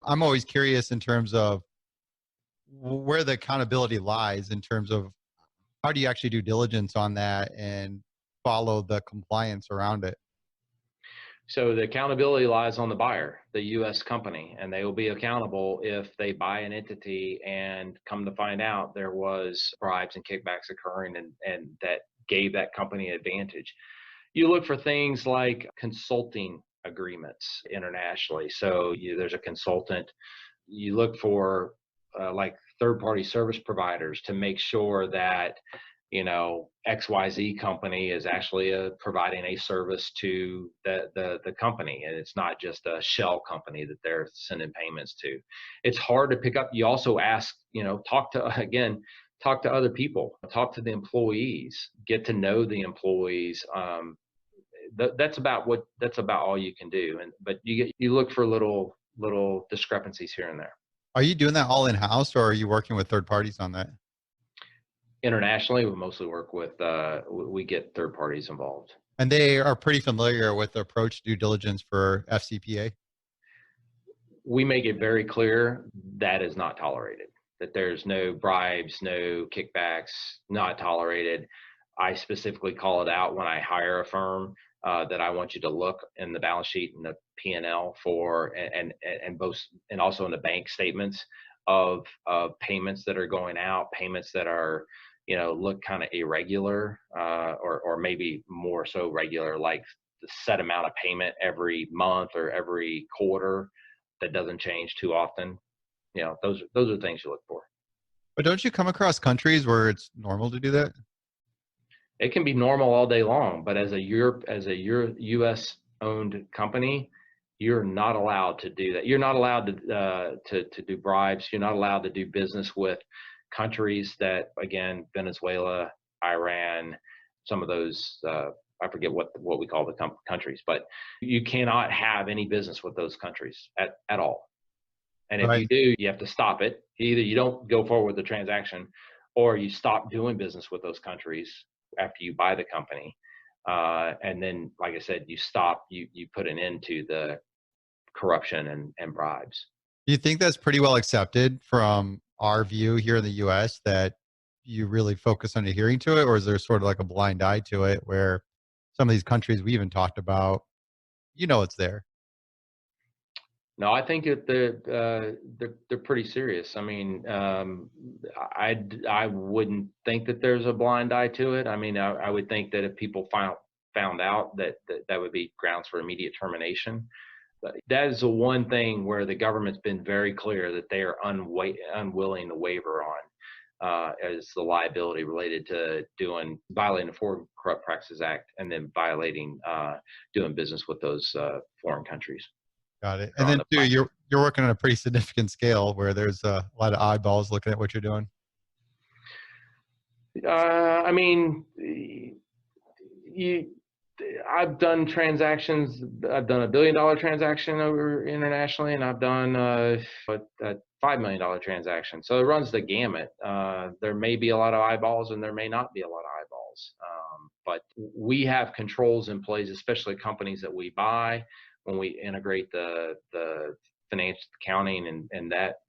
I'm always curious in terms of where the accountability lies in terms of how do you actually do diligence on that and follow the compliance around it? So the accountability lies on the buyer, the U.S. company, and they will be accountable if they buy an entity and come to find out there was bribes and kickbacks occurring and that gave that company advantage. You look for things like consulting agreements internationally. So there's a consultant. You look for like third-party service providers to make sure that XYZ company is actually providing a service to the company, and it's not just a shell company that they're sending payments to. It's hard to pick up. You also ask, talk to other people, talk to the employees, get to know the employees. That's about all you can do. But you look for little discrepancies here and there. Are you doing that all in house or are you working with third parties on that? Internationally, we mostly work with we get third parties involved. And they are pretty familiar with the approach to due diligence for FCPA. We make it very clear that is not tolerated, that there's no bribes, no kickbacks, not tolerated. I specifically call it out when I hire a firm that I want you to look in the balance sheet and the P&L for, and both, and also in the bank statements of payments that are going out, payments that are, look kind of irregular, or maybe more so regular, like the set amount of payment every month or every quarter that doesn't change too often. Those are things you look for. But don't you come across countries where it's normal to do that? It can be normal all day long, but as a U.S. owned company, you're not allowed to do that. You're not allowed to do bribes. You're not allowed to do business with countries that, again, Venezuela, Iran, some of those. I forget what we call the countries, but you cannot have any business with those countries at all. And if Right. you do, you have to stop it. Either you don't go forward with the transaction, or you stop doing business with those countries after you buy the company. And then, like I said, you put an end to the corruption and bribes. Do you think that's pretty well accepted from our view here in the US that you really focus on adhering to it? Or is there sort of like a blind eye to it where some of these countries we even talked about, it's there? No, I think they're pretty serious. I mean, I wouldn't think that there's a blind eye to it. I mean, I would think that if people found out that would be grounds for immediate termination. But that is the one thing where the government's been very clear that they are unwilling to waver on, as the liability related to violating the Foreign Corrupt Practices Act and then violating doing business with those foreign countries. Got it. And then too, you're working on a pretty significant scale where there's a lot of eyeballs looking at what you're doing. I mean, I've done transactions. I've done $1 billion transaction over internationally, and I've done a $5 million transaction. So it runs the gamut. There may be a lot of eyeballs, and there may not be a lot of eyeballs. But we have controls in place, especially companies that we buy. When we integrate the financial accounting and that,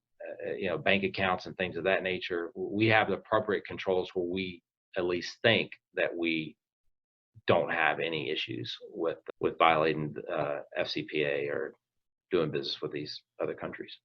bank accounts and things of that nature, we have the appropriate controls where we at least think that we don't have any issues with violating FCPA or doing business with these other countries.